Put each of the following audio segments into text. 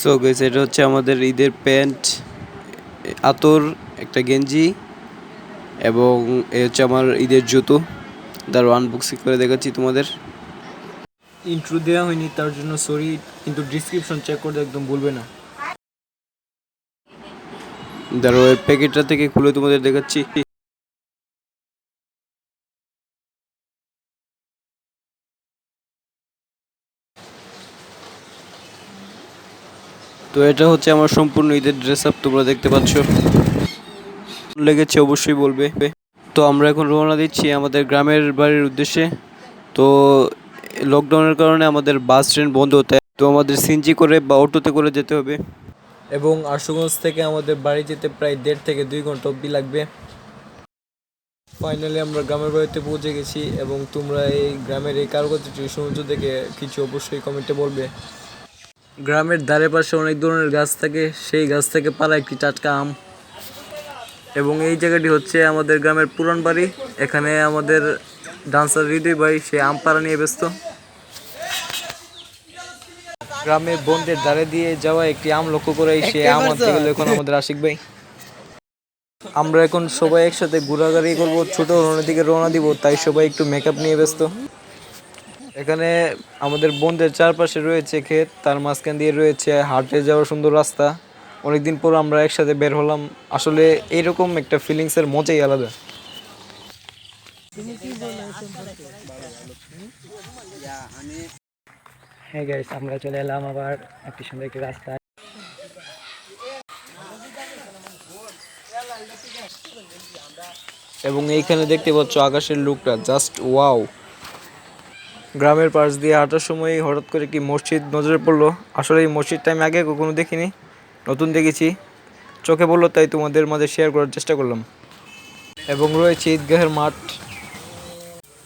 So guys, এটা হচ্ছে আমাদের ঈদের প্যান্ট, আতর, একটা গেঞ্জি এবং এ হচ্ছে আমার ঈদের জুতো। দাঁড়াও আনবক্সিং করে দেখাচ্ছি তোমাদের। ইন্ট্রো দেওয়া হয়নি তার জন্য সরি, কিন্তু ডিসক্রিপশন চেক করতে একদম ভুলবে না। দাঁড়াও এর প্যাকেটটা থেকে খুলে তোমাদের দেখাচ্ছি। তো এটা হচ্ছে আমার সম্পূর্ণ ঈদের ড্রেস আপ, তোমরা দেখতে পাচ্ছ। লেগেছে অবশ্যই বলবে। তো আমরা এখন রওনা দিচ্ছি আমাদের গ্রামের বাড়ির উদ্দেশ্যে। তো লকডাউনের কারণে আমাদের বাস ট্রেন বন্ধ, তো আমাদের সিএনজি করে বা অটোতে করে যেতে হবে। এবং আশুগঞ্জ থেকে আমাদের বাড়ি যেতে প্রায় 1.5 থেকে 2 ঘন্টা অবধি লাগবে। ফাইনালি আমরা গ্রামের বাড়িতে পৌঁছে গেছি এবং তোমরা এই গ্রামের এই কারুকার্যটি সৌন্দর্য দেখে কিছু অবশ্যই কমেন্টে বলবে। গ্রামের ধারে পাশে অনেক ধরনের গাছ থাকে, সেই গাছ থেকে পাড়া একটি টাটকা আম। এবং এই জায়গাটি হচ্ছে আমাদের গ্রামের পুরান বাড়ি। এখানে আমাদের ডান্সার হৃদয় ভাই সে আম পাড়া নিয়ে ব্যস্ত। গ্রামের বন্ধের ধারে দিয়ে যাওয়া একটি আম লক্ষ্য করে সে আম আনতে গেল এখন আমাদের আশিক ভাই। আমরা এখন সবাই একসাথে ঘোরাঘুরি করবো, ছোট রওনার দিকে রওনা দিব, তাই সবাই একটু মেকআপ নিয়ে ব্যস্ত। এখানে আমাদের বন্ধের চারপাশে রয়েছে ক্ষেত, তার মাঝখান দিয়ে রয়েছে হাটে যাওয়ার সুন্দর রাস্তা। অনেকদিন পর আমরা একসাথে বের হলাম, আসলে এইরকম একটা ফিলিংসের মজাই আলাদা। হ্যাঁ গাইস, আমরা চলে এলাম আবার একটি সুন্দর একটি রাস্তায়। এবং এইখানে দেখতে পাচ্ছ আকাশের লুকটা জাস্ট ওয়াও। গ্রামের পাশ দিয়ে হাঁটার সময় হঠাৎ করে কি মসজিদ নজরে পড়লো। আসলে এই মসজিদটা আমি আগে কখনো দেখিনি, নতুন দেখেছি, চোখে পড়লো, তাই তোমাদের মাঝে শেয়ার করার চেষ্টা করলাম। এবং রয়েছে ঈদগাহের মাঠ,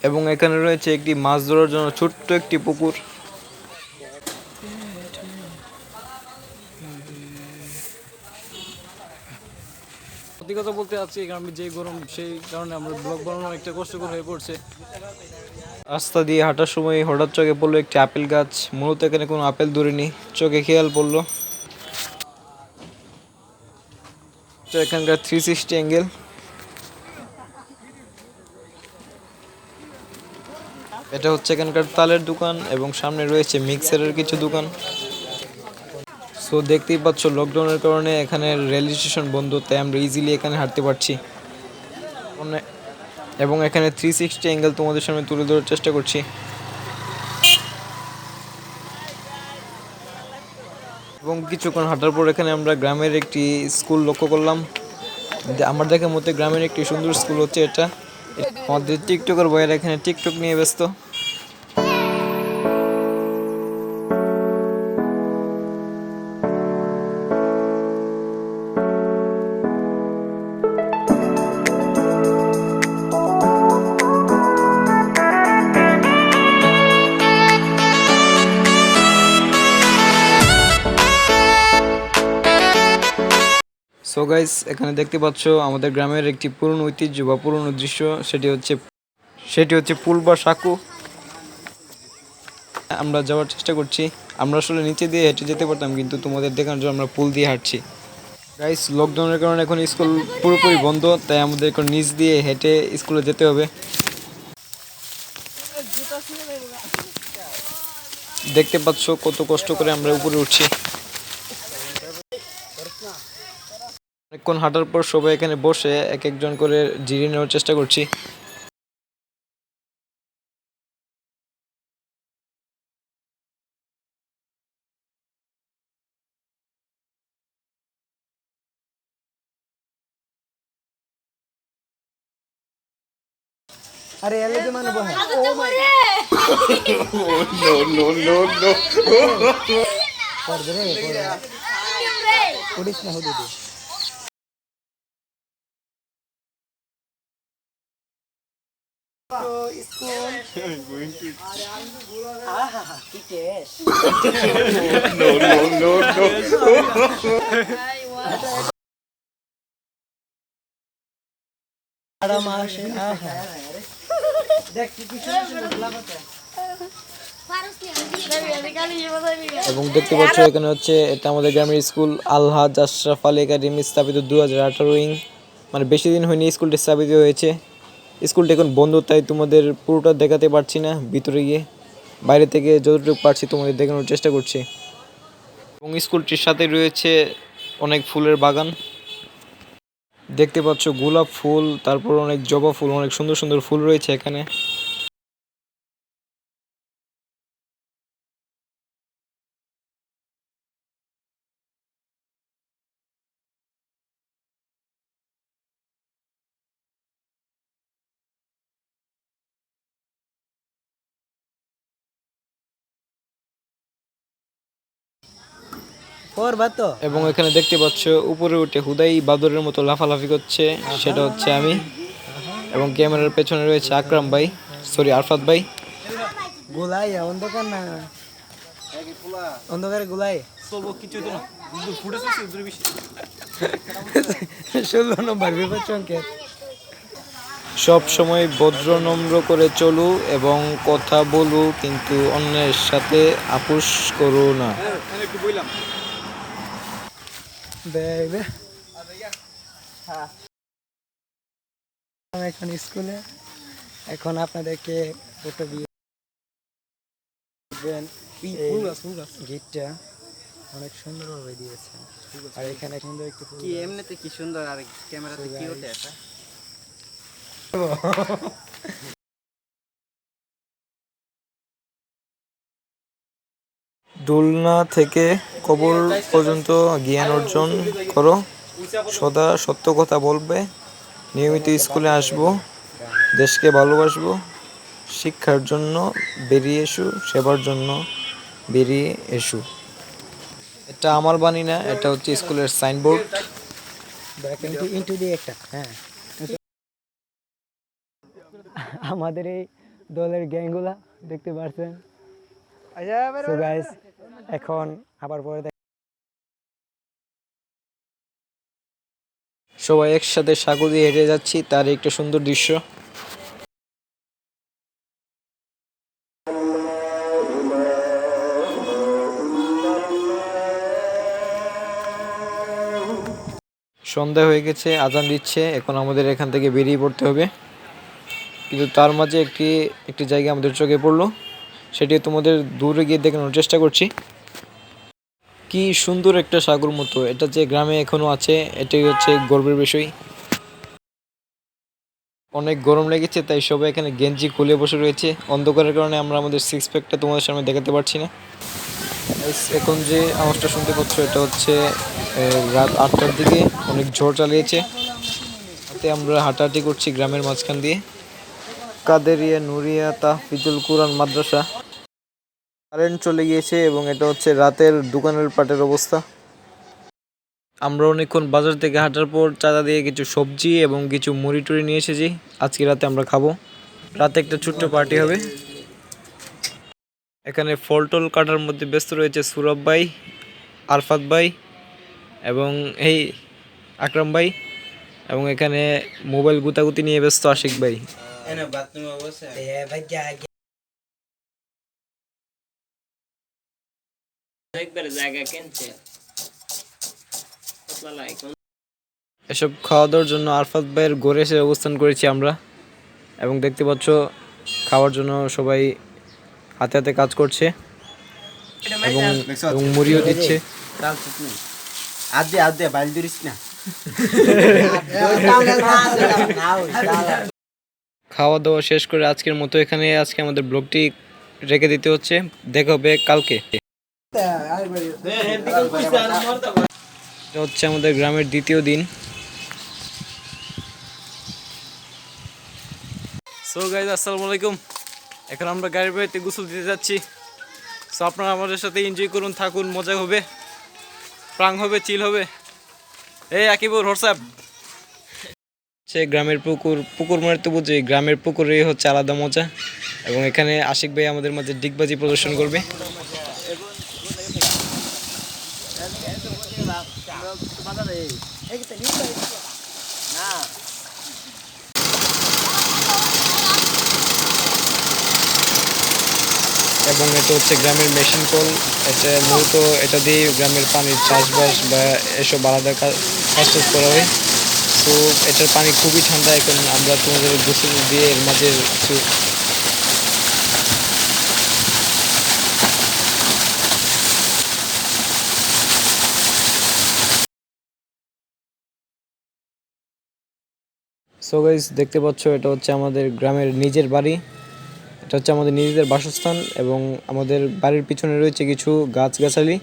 এবং এখানে রয়েছে একটি মাছ ধরার জন্য ছোট্ট একটি পুকুর। সত্যি কথা বলতে আছি, গ্রামে যে গরম, সেই কারণে আমরা ব্লগ বানানো একটা কষ্টকর হয়ে পড়ছে। রাস্তা দিয়ে হাঁটার সময় হঠাৎ চোখে পড়লো একটি আপেল গাছ। মূলত এখানে কোনো আপেল ধরিনি, চোখে খেয়াল পড়লো। এখানকার 360 অ্যাঙ্গেল। এটা হচ্ছে এখানকার তালের দোকান এবং সামনে রয়েছে মিক্সারের কিছু দোকান। সো দেখতেই পাচ্ছ লকডাউনের কারণে এখানে রেল স্টেশন বন্ধ, তাই আমরা ইজিলি এখানে হাঁটতে পারছি। এবং এখানে 360 অ্যাঙ্গেল তোমাদের সামনে তুলে ধরার চেষ্টা করছি। এবং কিছুক্ষণ হাঁটার পর এখানে আমরা গ্রামের একটি স্কুল লক্ষ্য করলাম। আমার দেখার মতে গ্রামের একটি সুন্দর স্কুল হচ্ছে এটা। আমাদের টিকটকের ভাইয়েরা এখানে টিকটক নিয়ে ব্যস্ত। সো গাইস, এখানে দেখতে পাচ্ছ আমাদের গ্রামের একটি পুরনো ঐতিহ্য বা পুরনো দৃশ্য, সেটি হচ্ছে পুল বা সাঁকো। আমরা যাওয়ার চেষ্টা করছি। আমরা আসলে নিচে দিয়ে হেঁটে যেতে পারতাম, কিন্তু তোমাদের দেখানোর জন্য আমরা পুল দিয়ে হাঁটছি। গাইস, লকডাউনের কারণে এখন স্কুল পুরোপুরি বন্ধ, তাই আমাদের এখন নিচ দিয়ে হেঁটে স্কুলে যেতে হবে। দেখতে পাচ্ছ কত কষ্ট করে আমরা উপরে উঠছি। অনেকক্ষণ হাঁটার পর সবাই এখানে বসে এক একজন করে জিরিয়ে নেওয়ার চেষ্টা করছি। আরে এলে যে মানে বহে নো নো নো নো পড়বে রে, পড়বে পড়িস না হুদুদি। দেখ কি কিছু লাভ আছে। এবং দেখতে পাচ্ছ এখানে হচ্ছে এটা আমাদের গ্রামের স্কুল আলহাজ আশরাফ আলী একাডেমি স্থাপিত 2018 ইং, মানে বেশি দিন হয়নি স্কুলটি স্থাপিত হয়েছে। স্কুলটা এখন বন্ধ, তাই তোমাদের পুরোটা দেখাতে পারছি না, ভিতরে গিয়ে বাইরে থেকে যতটুকু পারছি তোমাদের দেখানোর চেষ্টা করছি। এবং স্কুলটির সাথে রয়েছে অনেক ফুলের বাগান, দেখতে পাচ্ছ গোলাপ ফুল, তারপর অনেক জবা ফুল, অনেক সুন্দর সুন্দর ফুল রয়েছে এখানে। এবং এখানে দেখতে পাচ্ছ উপরে উঠে হুদাই বাদরের মতো লাফালাফি করছে, সেটা হচ্ছে আমি। এবং ক্যামেরার পেছনে রয়েছে আকরাম ভাই, সরি আরফাত ভাই। গোলাই অন্ধকার না, অন্ধকারে গোলাই 16 নম্বর বিপদ। সব সময় ভদ্র নম্র করে চলু এবং কথা বলু, কিন্তু অন্যের সাথে আপোষ করো না। এখন স্কুলে, এখন আপনাদেরকে ফটো দিয়ে গিফটটা অনেক সুন্দরভাবে দিয়েছে। আর এখানে সুন্দর একটু কি এমনিতে কি সুন্দর, আর ক্যামেরাতে কি ওঠে এটা। দোলনা থেকে কবর পর্যন্ত জ্ঞান অর্জন করো, সদা সত্য কথা বলবে, নিয়মিত স্কুলে আসবো, দেশকে ভালোবাসবো, শিক্ষার জন্য বেরিয়ে এসো, সেবার জন্য বেরিয়ে এসো। এটা আমার বাণী না, এটা হচ্ছে স্কুলের সাইনবোর্ড। ইন্টু দিয়ে একটা, হ্যাঁ। আমাদের এই দলের গ্যাংগুলা দেখতে পাচ্ছেন। So guys, এখন আবার পরে সবাই একসাথে সাগর দিয়ে হেঁটে যাচ্ছি, তার একটা সুন্দর দৃশ্য। সন্ধ্যা হয়ে গেছে, আজান দিচ্ছে, এখন আমাদের এখান থেকে বেরিয়ে পড়তে হবে। কিন্তু তার মাঝে একটি জায়গা আমাদের চোখে পড়লো, সেটি তোমাদের দূরে গিয়ে দেখানোর চেষ্টা করছি। কি সুন্দর একটা সাগর মতো, এটা যে গ্রামে এখনো আছে এটাই হচ্ছে গর্বের বিষয়। অনেক গরম লেগেছে, তাই সবাই এখানে গেঞ্জি খুলে বসে রয়েছে। অন্ধকারের কারণে আমরা আমাদের সিক্স প্যাকটা তোমাদের সামনে দেখাতে পারছি না। এখন যে আওয়াজটা শুনতে পাচ্ছ এটা হচ্ছে রাত 8টার দিকে অনেক ঝড় চালিয়েছে, তাতে আমরা হাঁটাহাঁটি করছি গ্রামের মাঝখান দিয়ে। কাদেরিয়া নুরিয়া তাহফিজুল কুরআন মাদ্রাসা। কারেন্ট চলে গিয়েছে এবং এটা হচ্ছে রাতের দোকানের পাটের অবস্থা। আমরা অনেকক্ষণ বাজার থেকে হাঁটার পর চাঁদা দিয়ে কিছু সবজি এবং কিছু মুড়ি টুড়ি নিয়ে এসেছি, আজকে রাতে আমরা খাবো। রাতে একটা ছোট্ট পার্টি হবে। এখানে ফল টল কাটার মধ্যে ব্যস্ত রয়েছে সুরভ ভাই, আরফাত ভাই এবং এই আকরাম ভাই, এবং এখানে মোবাইল গুতাগুতি নিয়ে ব্যস্ত আশিক ভাই। এসব খাওয়া দাওয়ার জন্য আরফাত ভাইয়ের ঘরে এসে অবস্থান করেছি আমরা, এবং দেখতে পাচ্ছ খাওয়ার জন্য সবাই হাতে হাতে কাজ করছে এবং মুড়িও দিচ্ছে। খাওয়া দাওয়া শেষ করে আজকের মতো এখানে আজকে আমাদের ব্লগটি রেখে দিতে হচ্ছে। দেখা হবে কালকে। এটা হচ্ছে আমাদের গ্রামের দ্বিতীয় দিন। সো গাইজ আসসালামু আলাইকুম। এখন আমরা গাড়ির বাড়িতে গোসল দিতে যাচ্ছি। সো আপনারা আমাদের সাথে এনজয় করুন, থাকুন, মজা হবে, প্রাং হবে, চিল হবে। এই আকিবুর হোয়াটসঅ্যাপ হচ্ছে গ্রামের পুকুর মানে তো বুঝি, গ্রামের পুকুরে হচ্ছে আলাদা মজা। এবং এখানে আশিক ভাই আমাদের মাঝে ডিগবাজি প্রদর্শন করবে। এবং এটা হচ্ছে গ্রামের মেশিন কল। এটা মূলত এটা দিয়ে গ্রামের পানির চাষবাস বা এসব আলাদা কাজ টাজ করা হয়। তো এটার পানি খুবই ঠান্ডা। এখন আমরা তোমাদের গোসল দিয়ে এর মাঝে কিছু সো গাইস দেখতে পাচ্ছ এটা হচ্ছে আমাদের গ্রামের নিজের বাড়ি। এটা হচ্ছে আমাদের নিজেদের বাসস্থান এবং আমাদের বাড়ির পিছনে রয়েছে কিছু গাছগাছালি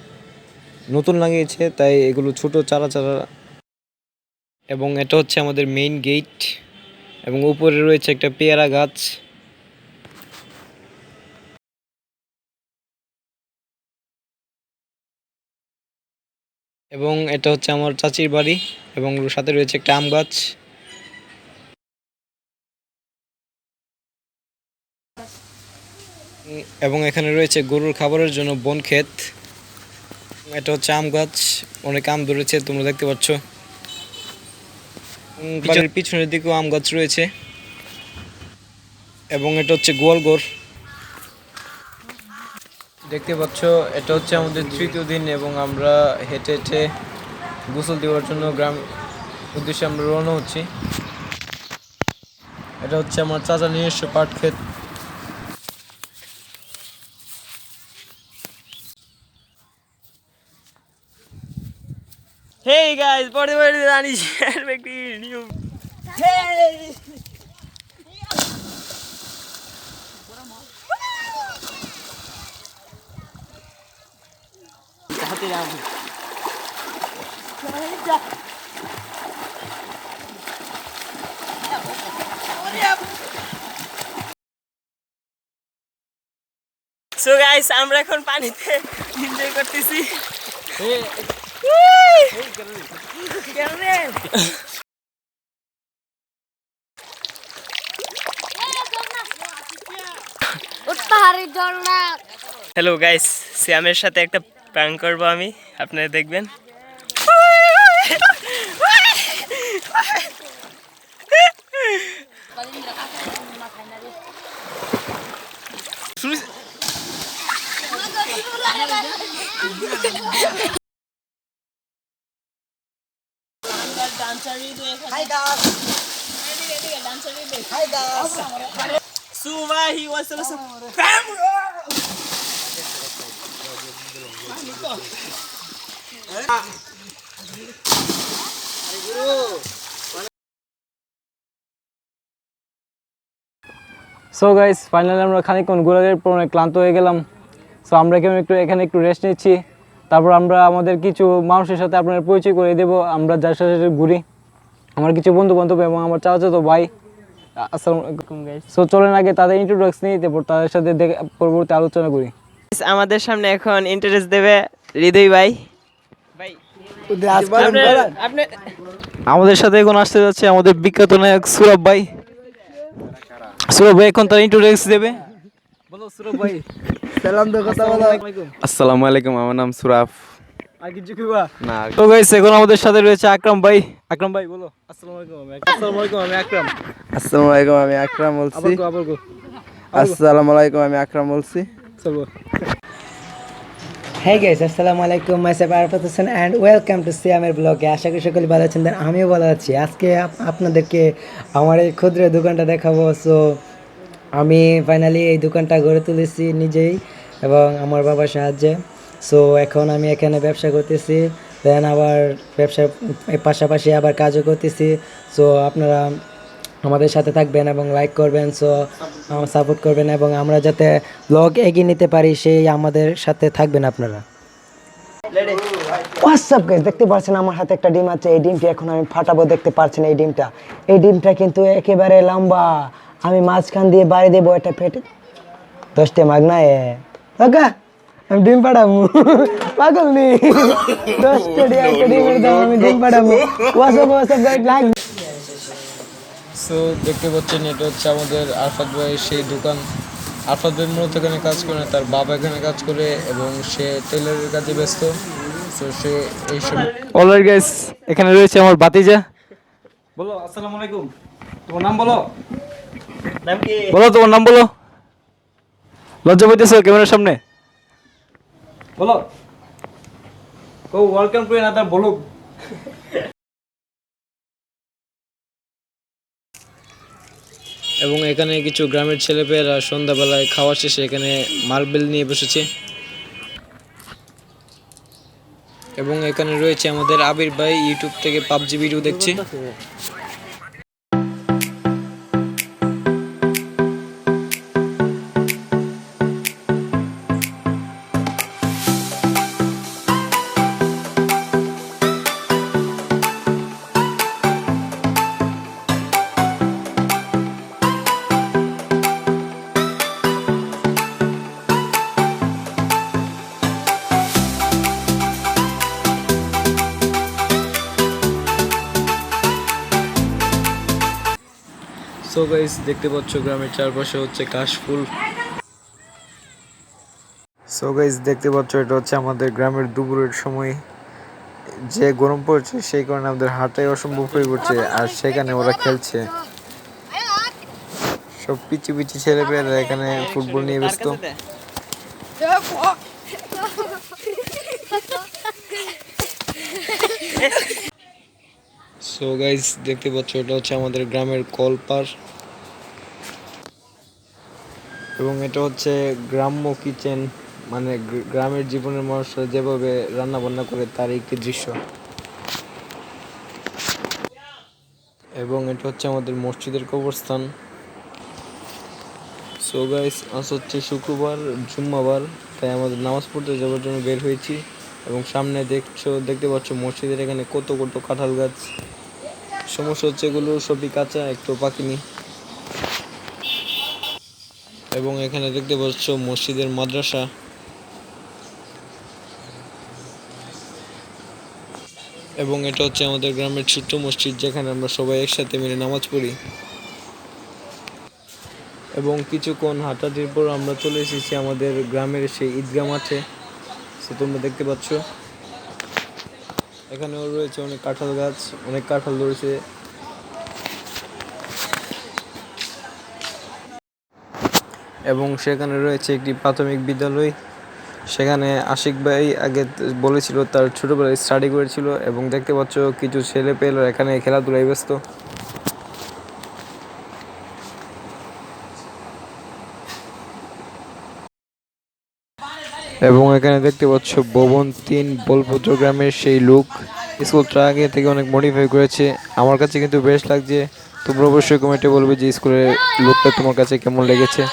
নতুন লাগিয়েছে, তাই এগুলো ছোট চারা চারা। এবং এটা হচ্ছে আমাদের মেইন গেট এবং উপরে রয়েছে একটা পেয়ারা গাছ। এবং এটা হচ্ছে আমার চাচির বাড়ি এবং সাথে রয়েছে একটা আম গাছ। এবং এখানে রয়েছে গরুর খাবারের জন্য বন ক্ষেত। এটা হচ্ছে আম গাছ, অনেক আম ধরেছে তোমরা দেখতে পাচ্ছ। বাড়ির পিছনের দিকেও আম গাছ রয়েছে। এবং এটা হচ্ছে গোয়ালঘর দেখতে পাচ্ছ। এটা হচ্ছে আমাদের তৃতীয় দিন এবং আমরা হেঁটে হেঁটে গোসল দেওয়ার জন্য গ্রাম উদ্দেশ্যে আমরা রওনা হচ্ছি। এটা হচ্ছে আমার চাচা নিজস্ব পাট ক্ষেত। Hey guys, what are you doing? Share back to you. Hey! So guys, আমরা এখন পানিতে এনজয় করতেছি। হ্যালো গাইস, শ্যামের সাথে একটা প্র্যাঙ্ক করবো আমি, আপনারা দেখবেন। Suwahi wasallam. So guys finally আমরা খানিকক্ষণ ঘোরাঘুরির পর অনেক ক্লান্ত হয়ে গেলাম। সো আমরা এখানে একটু রেস্ট নিচ্ছি। তারপর আমরা আমাদের কিছু মানুষের সাথে আপনার পরিচয় করে দেব, আমরা যার সাথে ঘুরি। আমার কিছু বন্ধু বান্ধব এবং আমার চাচাতো ভাই। আসসালামু আলাইকুম গাইস। সো চলেন আগে তাদের ইন্ট্রোডাকশন নিয়ে তারপর তাদের সাথে পরবর্তী আলোচনা করি। আমাদের সামনে এখন ইন্টারেস্ট দেবে হৃদয় ভাই। ভাই আপনি আমাদের সাথে এখন আসতে যাচ্ছে আমাদের বিখ্যাত নায়ক সুরভ ভাই। সুরভ ভাই এখন তার ইন্ট্রোডাকশন দেবে। বলো সুরভ ভাই। সালাম দাও, কথা বলো। আসসালামু আলাইকুম, আমার নাম সুরাফ। আর কিছু কিবা না, তো গাইস এখন আমাদের সাথে রয়েছে আকরাম ভাই। আকরাম ভাই বলো। আসসালামু আলাইকুম, আমি আকরাম। আসসালামু আলাইকুম, আমি আকরাম বলছি। আবার গো আসসালামু আলাইকুম, আমি আকরাম বলছি। চলো। Hey guys, আসসালামু আলাইকুম, myself Arafat Hossain and welcome to সিয়ামের ব্লগে। আশা করি সকলে ভালো আছেন। আমিও ভালো আছি। আজকে আপনাদেরকে আমার এই ক্ষুদ্র দোকানটা দেখাবো। সো আমি ফাইনালি এই দোকানটা গড়ে তুলেছি নিজেই এবং আমার বাবার সাহায্যে। সো এখন আমি এখানে ব্যবসা করতেছি, দেন আবার ব্যবসার পাশাপাশি আবার কাজও করতেছি। সো আপনারা আমাদের সাথে থাকবেন এবং লাইক করবেন, সো সাপোর্ট করবেন এবং আমরা যাতে ব্লগ এগিয়ে নিতে পারি সেই আমাদের সাথে থাকবেন আপনারা। হোয়াটসঅ্যাপ গাইস, দেখতে পাচ্ছেন আমার হাতে একটা ডিম আছে। এই ডিমটি এখন আমি ফাটাবো, দেখতে পাচ্ছেন এই ডিমটা কিন্তু একেবারে লম্বা। আমি মাঝখান দিয়ে বাড়ি দেবো, এটা ফেটে 10টা মাগনা ওকা আমি ডিম পাঠাবো। পাগল নেই, 10টা ডিমের দাম আমি ডিম পাঠাবো। WhatsApp guys like. সো দেখতে পাচ্ছেন এটা হচ্ছে আমাদের আরফাত ভাইয়ের সেই দোকান। আরফাত ভাই মূলত এখানে কাজ করে না, তার বাবা এখানে কাজ করে এবং সে টেলারের কাজে ব্যস্ত। সো সে এইসব। অলরাইট গাইস, এখানে রয়েছে আমার ভাতিজা। বলো আসসালামু আলাইকুম, তোমার নাম বলো। নাম কি? বলো তোমার নাম বলো। লজ্জা পাইতেছো ক্যামেরার সামনে? বলো। গো ওয়েলকাম টু অ্যানাদার ব্লগ। এবং এখানে কিছু গ্রামের ছেলেপেয়েরা সন্ধ্যাবেলায় খাওয়া শেষে এখানে মার্বেল নিয়ে বসেছে। এবং এখানে রয়েছে আমাদের আবির ভাই, ইউটিউব থেকে পাবজি ভিডিও দেখছে। সো গাইস, দেখতে পাচ্ছ গ্রামের চারপাশে হচ্ছে কাশফুল। সো গাইস, দেখতে পাচ্ছ এটা হচ্ছে আমাদের গ্রামের দুপুরের সময়। যে গরম পড়ছে সেই কারণে আমাদের হাঁটাই অসম্ভব হয়ে পড়ছে, আর সেখানে ওরা খেলছে। সব পিচি পিচি ছেলেপেলেরা এখানে ফুটবল নিয়ে ব্যস্ত। সো গাইস, দেখতে পাচ্ছ এটা হচ্ছে আমাদের গ্রামের কলপার। এবং এটা হচ্ছে গ্রাম্য কিচেন, মানে গ্রামের জীবনের মানুষরা যেভাবে রান্না বান্না করে তার একটি দৃশ্য। এবং এটা হচ্ছে আমাদের মসজিদের কবরস্থান। সো গাইস, আজ হচ্ছে শুক্রবার, জুম্মাবার, তাই আমাদের নামাজ পড়তে যাওয়ার জন্য বের হয়েছি। এবং সামনে দেখতে পাচ্ছ মসজিদের এখানে কত কত কাঁঠাল গাছ। সমস্যা হচ্ছে এগুলো সবই কাঁচা, একটু পাকেনি। এবং এখানে দেখতে পাচ্ছ মসজিদের মাদ্রাসা। এবং এটা হচ্ছে আমাদের গ্রামের ছোট্ট মসজিদ, যেখানে আমরা সবাই একসাথে মিলে নামাজ পড়ি। এবং কিছুক্ষণ হাঁটাটির পর আমরা চলে এসেছি আমাদের গ্রামের সেই ঈদগাহ মাঠে। সে তোমরা দেখতে পাচ্ছ এখানেও রয়েছে অনেক কাঁঠাল গাছ, অনেক কাঁঠাল ধরেছে। এবং সেখানে রয়েছে একটি প্রাথমিক বিদ্যালয়। সেখানে আশিক ভাই আগে বলেছিল তার ছোটবেলায় স্টাডি করেছিল। এবং দেখতে পাচ্ছ কিছু ছেলে পেলে এখানে খেলাধুলায় ব্যস্ত। এবং এখানে দেখতে পাচ্ছ ভবন 3 বলভদ্র গ্রামের সেই লুক। স্কুলটা আগে থেকে অনেক মডিফাই করেছে, আমার কাছে কিন্তু বেশ লাগছে। তোমরা অবশ্যই কমেন্টে বলবে যে স্কুলের লুকটা তোমার কাছে কেমন লেগেছে।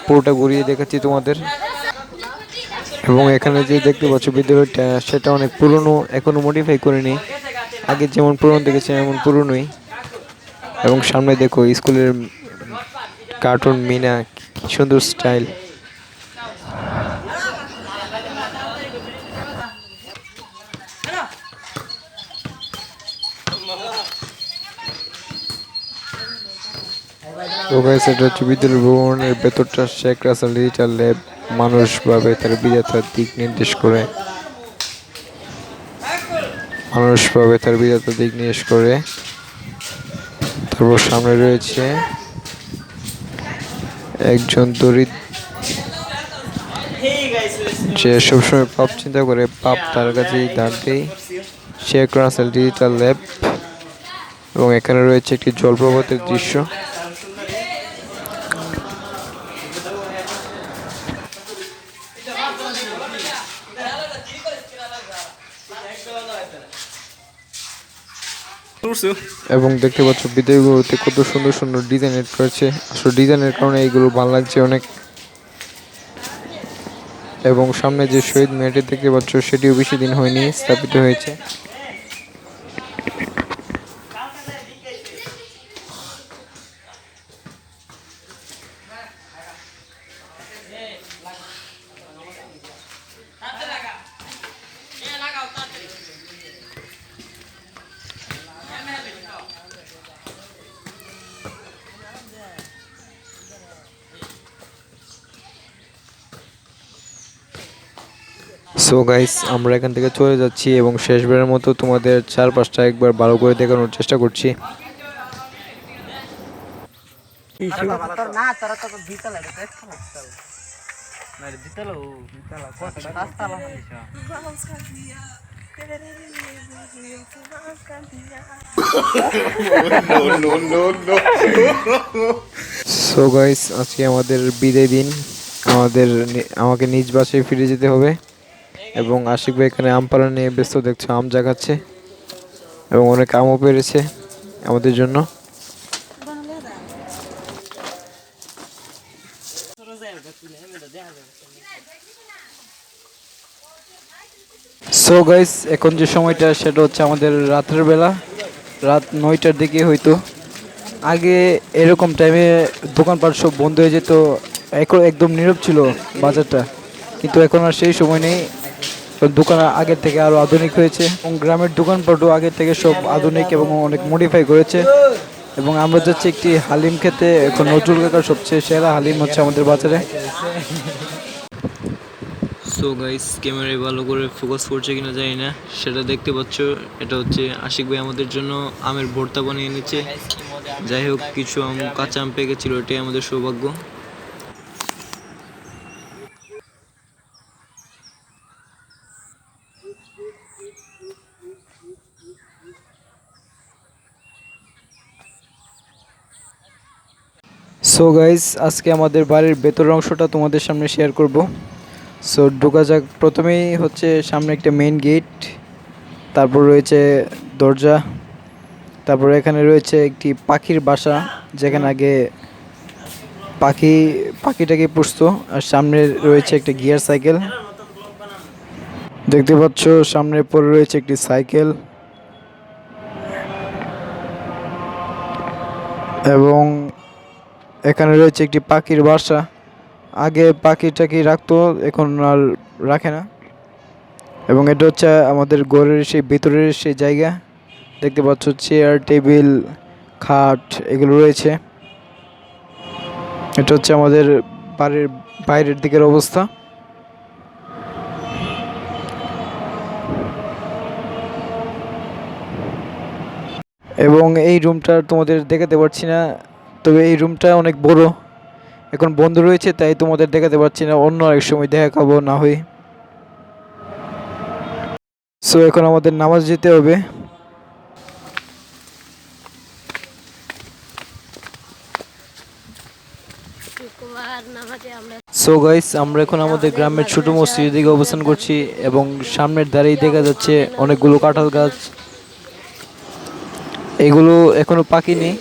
পুরোটা ঘুরিয়ে দেখাচ্ছি তোমাদের। এবং এখানে যে দেখতে পাচ্ছ বিদ্যালয়টা, সেটা অনেক পুরনো, এখনো মডিফাই করেনি। আগে যেমন পুরনো দেখেছে এমন পুরনোই। এবং সামনে দেখো স্কুলের কার্টুন মিনা, কি সুন্দর স্টাইল। তো গাইস, এটা হচ্ছে বিদ্যালয় ভবনের ভেতরটা। শেখ রাসেল ডিজিটাল ল্যাব মানুষভাবে তার বিধাতার দিক নির্দেশ করে। তারপর সামনে রয়েছে একজন দরিদ্র যে সবসময় পাপ চিন্তা করে, পাপ তার কাছেই দাঁড় দেয়। Sheikh Russell digital lab. এবং এখানে রয়েছে একটি জলপ্রপাতের দৃশ্য। এবং দেখতে পাচ্ছ বিদ্যালয়গুলোতে কত সুন্দর সুন্দর ডিজাইন এড করেছে। আসলে ডিজাইনের কারণে এইগুলো ভালো লাগছে অনেক। এবং সামনে যে শহীদ মিনারটি দেখতে পাচ্ছ, সেটিও বেশি দিন হয়নি, স্থাপিত হয়েছে। সো গাইস, আমরা এখান থেকে চলে যাচ্ছি এবং শেষবারের মতো তোমাদের চারপাশটা একবার ভালো করে দেখানোর চেষ্টা করছি। না দিতালো দিতালা পাঁচতলা হইছে সো গাইস, আজকে আমাদের বিদায় দিন। আমাকে নিজ বাসায় ফিরে যেতে হবে এবং আশিক ভাই এখানে আম পাড়া নিয়ে ব্যস্ত, দেখছো আম জাগাচ্ছে এবং অনেক আমও পেরেছে আমাদের জন্য। সো গাইস, এখন যে সময়টা সেটা হচ্ছে আমাদের রাতের বেলা, রাত 9টার দিকে হয়তো। আগে এরকম টাইমে দোকানপাট সব বন্ধ হয়ে যেত, একদম নীরব ছিল বাজারটা, কিন্তু এখন আর সেই সময় নেই। দোকান আগের থেকে আরও আধুনিক হয়েছে এবং গ্রামের দোকানপাটও আগের থেকে সব আধুনিক এবং অনেক মডিফাই করেছে। এবং আমরা যাচ্ছি একটি হালিম খেতে। এখন নজরুল কাকার সবচেয়ে সেরা হালিম হচ্ছে আমাদের বাজারে। সো গাইস, ক্যামেরায় ভালো করে ফোকাস করছে কিনা জানি না, সেটা দেখতে পাচ্ছ। এটা হচ্ছে আশিক ভাই আমাদের জন্য আমের ভর্তা বানিয়ে এনেছে। যাই হোক, কিছু আম কাঁচা আম পেকে ছিল, এটাই আমাদের সৌভাগ্য। সো গাইস, আজকে আমাদের বাড়ির ভেতরের অংশটা তোমাদের সামনে শেয়ার করব। সো ঢোকা যাক। প্রথমেই হচ্ছে সামনে একটা মেইন গেট, তারপর রয়েছে দরজা, তারপর এখানে রয়েছে একটি পাখির বাসা, যেখানে আগে পাখিটাকে পুষতো। আর সামনে রয়েছে একটা গিয়ার সাইকেল, দেখতে পাচ্ছ। সামনে পরে রয়েছে একটি সাইকেল এবং এখানে রয়েছে একটি পাখির বাসা। আগে পাখিটাকে রাখতো, এখন আর রাখে না। এবং এটা হচ্ছে আমাদের ঘরের সেই ভেতরের সেই জায়গা, দেখতে পাচ্ছ চেয়ার টেবিল খাট এগুলো রয়েছে। এটা হচ্ছে আমাদের বাড়ির বাইরের দিকের অবস্থা। এবং এই রুমটা তোমাদের দেখাতে পারছি না, তবে এই রুমটা অনেক বড়। এখন বন্ধ রয়েছে তাই তোমাদের দেখাতে পারছি না, অন্য এক সময় দেখা খাবো না হয়। সো এখন আমাদের নামাজ যেতে হবে। সো গাইস, আমরা এখন আমাদের গ্রামের ছোট মসজিদের দিকে অবস্থান করছি এবং সামনের ধারেই দেখা যাচ্ছে অনেকগুলো কাঁঠাল গাছ। এগুলো এখনো পাকেনি।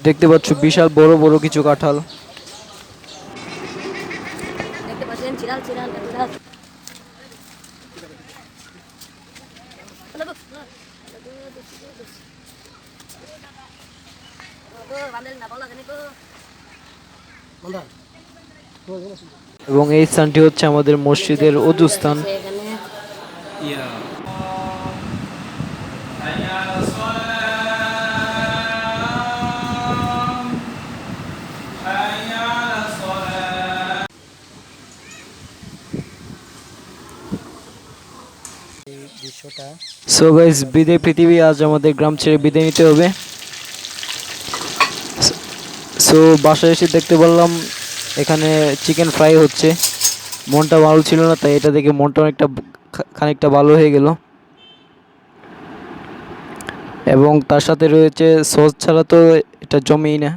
দেখতে পাচ্ছ বিশাল বড় বড় কিছু কাঁঠাল। দেখতে পাচ্ছেন চিরাল চিরাল চিরাল এবং এই স্থানটি হচ্ছে আমাদের মসজিদের অজু স্থান। সো গাইস, বিদায় পৃথিবী, আজ আমাদের গ্রাম ছেড়ে বিদায় নিতে হবে। সো বাসায় এসে দেখতে পারলাম এখানে চিকেন ফ্রাই হচ্ছে। মনটা ভালো ছিল না, তাই এটা দেখে মনটা খানিকটা ভালো হয়ে গেল। এবং তার সাথে রয়েছে সস, ছাড়া তো এটা জমেই না।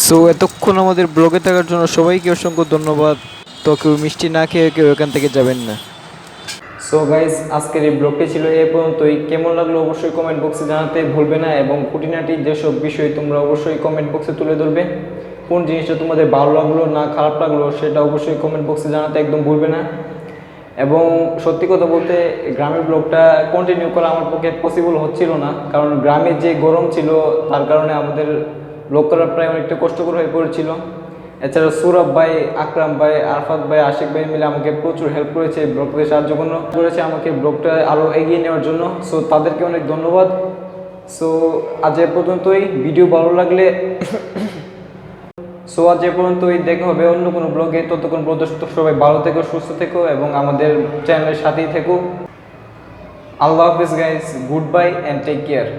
সো এতক্ষণ আমাদের ব্লগে থাকার জন্য সবাইকে অসংখ্য ধন্যবাদ। তো কেউ মিষ্টি না খেয়ে কেউ এখান থেকে যাবেন না। সো গাইস, আজকের এই ব্লগটি ছিল এ পর্যন্তই। কেমন লাগলো অবশ্যই কমেন্ট বক্সে জানাতে ভুলবে না, এবং খুঁটিনাটি যেসব বিষয় তোমরা অবশ্যই কমেন্ট বক্সে তুলে ধরবে। কোন জিনিসটা তোমাদের ভালো লাগলো না খারাপ লাগলো সেটা অবশ্যই কমেন্ট বক্সে জানাতে একদম ভুলবে না। এবং সত্যি কথা বলতে গ্রামের ব্লগটা কন্টিনিউ করা আমার পক্ষে পসিবল হচ্ছিল না, কারণ গ্রামে যে গরম ছিল তার কারণে আমাদের ব্লগ করা প্রায় অনেকটা কষ্টকর হয়ে পড়েছিল। এছাড়া সৌরভ ভাই, আকরাম ভাই, আরফাত ভাই, আশিক ভাই মিলে আমাকে প্রচুর হেল্প করেছে, ব্লগকে সাহায্য করেছে আমাকে ব্লগটা আরও এগিয়ে নেওয়ার জন্য। সো তাদেরকে অনেক ধন্যবাদ। সো আজ এ পর্যন্তই। ভিডিও ভালো লাগলে আজ এ পর্যন্তই, দেখা হবে অন্য কোনো ব্লগে। ততক্ষণ পর্যন্ত সবাই ভালো থেকো, সুস্থ থেকো এবং আমাদের চ্যানেলের সাথেই থেকো। আল্লাহ হাফিজ guys, good bye and take care.